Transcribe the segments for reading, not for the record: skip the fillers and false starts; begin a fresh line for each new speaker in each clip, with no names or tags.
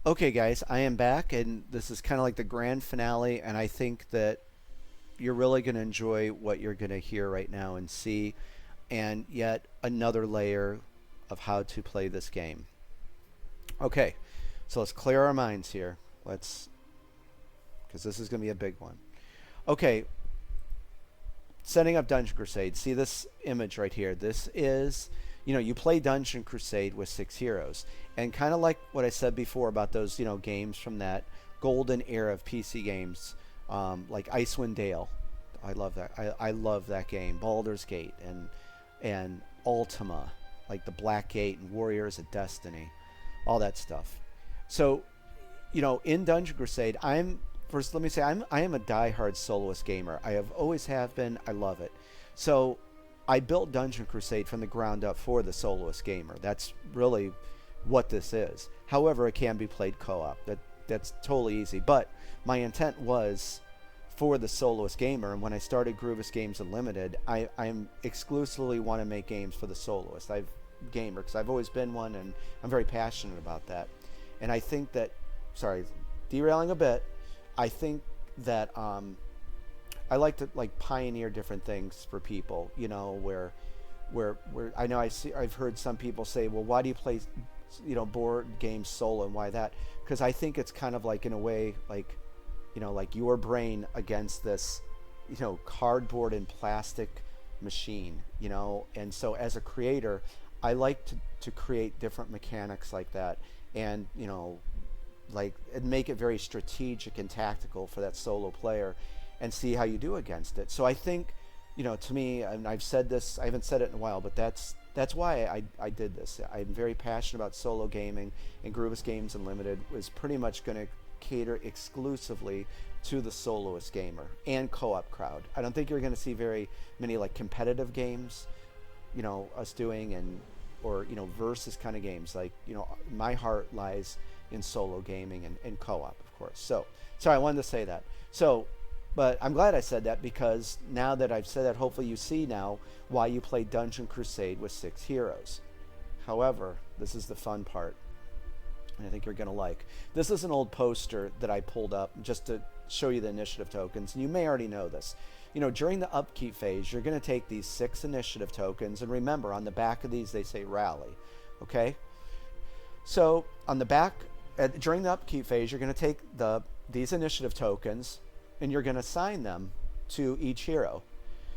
Okay, guys, I am back, and this is kind of like the grand finale, and I think that you're really going to enjoy what you're going to hear right now and see, and yet another layer of how to play this game. Okay, so let's clear our minds here. Because this is going to be a big one. Okay, setting up Dungeon Crusade. See this image right here. This is, you play Dungeon Crusade with 6 heroes. And kind of like what I said before about those, games from that golden era of PC games, like Icewind Dale. I love that. I love that game. Baldur's Gate and Ultima, like the Black Gate and Warriors of Destiny, all that stuff. So, in Dungeon Crusade, first let me say I am a diehard soloist gamer. I have been. I love it. So I built Dungeon Crusade from the ground up for the soloist gamer. That's really what this is. However, it can be played co-op. That's totally easy. But my intent was for the soloist gamer, and when I started Groovis Games Unlimited, I'm exclusively want to make games for the soloist. Gamer because I've always been one, and I'm very passionate about that. And I think that, sorry, derailing a bit, I think that I like to like pioneer different things for people. Where I know I've heard some people say, well, why do you play, board games solo, and why that? Because I think it's kind of like in a way like, like your brain against this, cardboard and plastic machine, and so as a creator, I like to create different mechanics like that, and like and make it very strategic and tactical for that solo player, and see how you do against it. So I think, to me, and I've said this, I haven't said it in a while, but that's why I did this. I'm very passionate about solo gaming, and Groovis Games Unlimited was pretty much going to cater exclusively to the soloist gamer and co-op crowd. I don't think you're going to see very many like competitive games, us doing, and or versus kind of games. Like, my heart lies in solo gaming and co-op, of course. So sorry, I wanted to say that. So but I'm glad I said that, because now that I've said that, hopefully you see now why you play Dungeon Crusade with 6 heroes. However, this is the fun part, and I think you're going to like. This is an old poster that I pulled up just to show you the initiative tokens, and you may already know this. During the upkeep phase, you're going to take these 6 initiative tokens, and remember, on the back of these, they say rally. Okay? So, on the back, during the upkeep phase, you're going to take these initiative tokens, and you're going to assign them to each hero.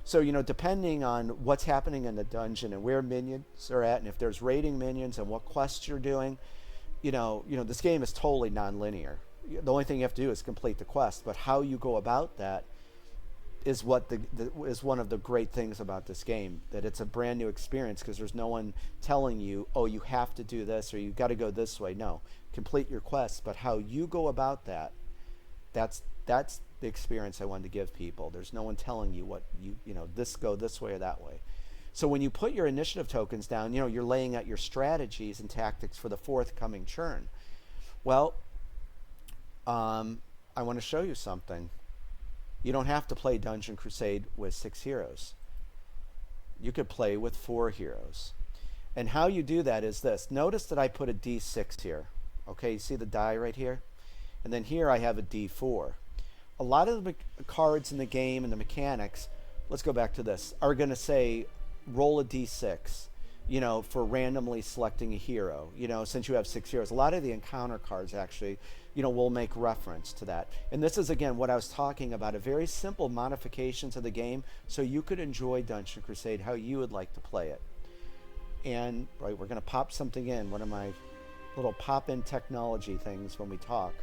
So, depending on what's happening in the dungeon and where minions are at, and if there's raiding minions and what quests you're doing, this game is totally non-linear. The only thing you have to do is complete the quest, but how you go about that is what is one of the great things about this game, that it's a brand new experience, because there's no one telling you, oh, you have to do this or you got to go this way. No, complete your quest, but how you go about that's the experience I wanted to give people. There's no one telling you what this go this way or that way. So when you put your initiative tokens down, you're laying out your strategies and tactics for the forthcoming turn. Well, I want to show you something. You don't have to play Dungeon Crusade with 6 heroes. You could play with 4 heroes. And how you do that is this. Notice that I put a D6 here. Okay, you see the die right here? And then here I have a D4. A lot of the cards in the game and the mechanics, let's go back to this, are going to say roll a D6, for randomly selecting a hero, since you have 6 heroes. A lot of the encounter cards actually, will make reference to that. And this is, again, what I was talking about, a very simple modification to the game so you could enjoy Dungeon Crusade how you would like to play it. And, right, we're going to pop something in, one of my little pop-in technology things when we talk.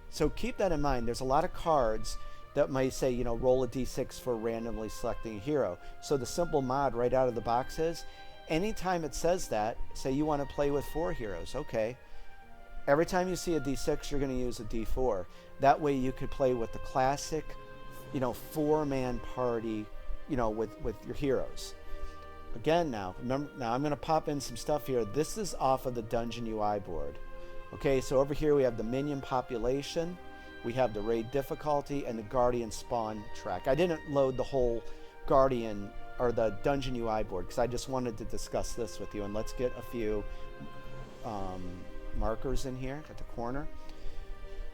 So keep that in mind. There's a lot of cards that might say, roll a d6 for randomly selecting a hero. So the simple mod right out of the box is, anytime it says that, say you want to play with 4 heroes, okay. Every time you see a d6, you're going to use a d4. That way you could play with the classic, 4-man party, with your heroes. Again, now I'm going to pop in some stuff here. This is off of the Dungeon UI board. Okay, so over here we have the minion population, we have the raid difficulty, and the Guardian spawn track. I didn't load the whole Guardian or the Dungeon UI board because I just wanted to discuss this with you, and let's get a few markers in here at the corner.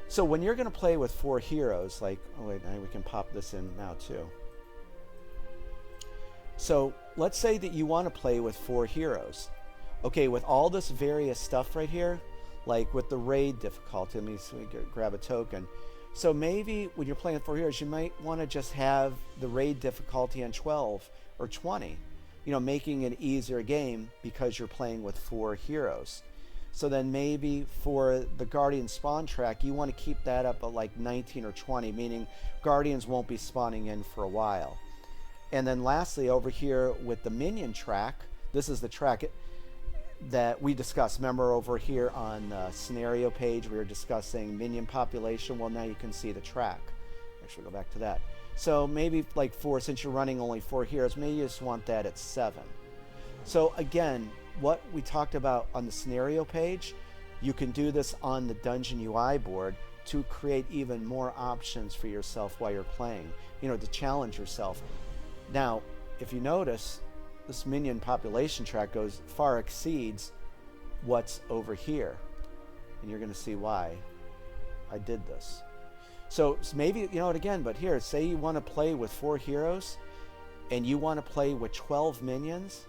So when you're going to play with 4 heroes, like, oh wait, now we can pop this in now too. So let's say that you want to play with 4 heroes. Okay, with all this various stuff right here, like with the raid difficulty, let me grab a token. So maybe when you're playing with 4 heroes, you might want to just have the raid difficulty on 12 or 20, you know, making an easier game because you're playing with 4 heroes. So then maybe for the Guardian spawn track, you want to keep that up at like 19 or 20, meaning Guardians won't be spawning in for a while. And then lastly, over here with the minion track, this is the track that we discussed. Remember over here on the scenario page, we were discussing minion population. Well, now you can see the track. Actually, go back to that. So maybe like since you're running only 4 heroes, maybe you just want that at 7. So again, what we talked about on the scenario page, you can do this on the Dungeon UI board to create even more options for yourself while you're playing, you know, to challenge yourself. Now, if you notice, this minion population track far exceeds what's over here. And you're going to see why I did this. So maybe, you know it again, but here, say you want to play with 4 heroes and you want to play with 12 minions,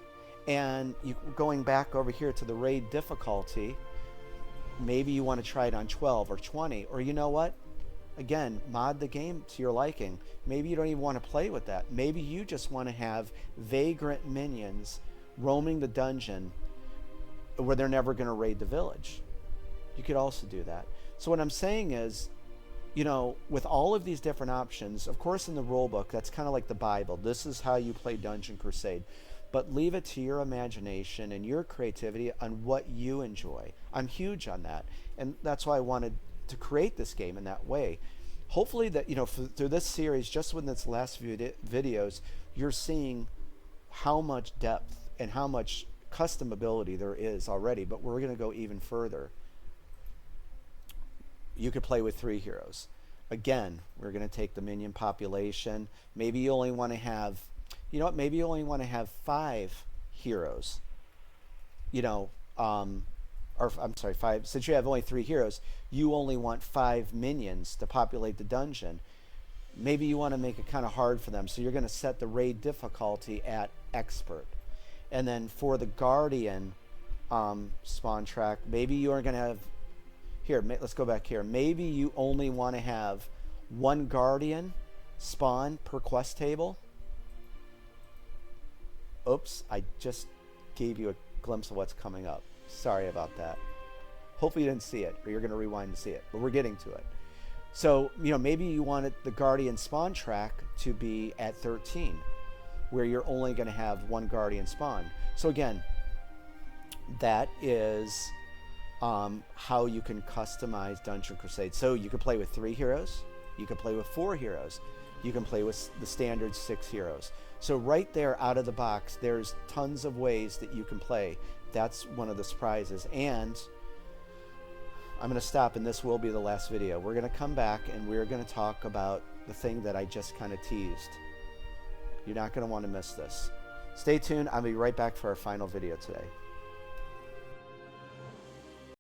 and going back over here to the raid difficulty, maybe you want to try it on 12 or 20, or you know what? Again, mod the game to your liking. Maybe you don't even want to play with that. Maybe you just want to have vagrant minions roaming the dungeon where they're never going to raid the village. You could also do that. So what I'm saying is, you know, with all of these different options, of course in the rulebook, that's kind of like the Bible. This is how you play Dungeon Crusade. But leave it to your imagination and your creativity on what you enjoy. I'm huge on that. And that's why I wanted to create this game in that way. Hopefully that, you know, through this series, just within its last few videos, you're seeing how much depth and how much custom ability there is already, but we're going to go even further. You could play with 3 heroes. Again, we're going to take the minion population. Maybe you only want to have, you know what, maybe you only want to have 5 heroes. You know, or I'm sorry, 5. Since you have only 3 heroes, you only want 5 minions to populate the dungeon. Maybe you want to make it kind of hard for them, so you're going to set the raid difficulty at expert. And then for the Guardian spawn track, maybe you are going to have, here, let's go back here. Maybe you only want to have 1 Guardian spawn per quest table. Oops, I just gave you a glimpse of what's coming up. Sorry about that. Hopefully you didn't see it, or you're going to rewind to see it, but we're getting to it. So, you know, maybe you wanted the Guardian spawn track to be at 13, where you're only going to have 1 Guardian spawn. So again, that is how you can customize Dungeon Crusade. So you can play with 3 heroes, you can play with 4 heroes, you can play with the standard 6 heroes. So right there out of the box, there's tons of ways that you can play. That's one of the surprises. And I'm going to stop, and this will be the last video. We're going to come back and we're going to talk about the thing that I just kind of teased. You're not going to want to miss this. Stay tuned. I'll be right back for our final video today.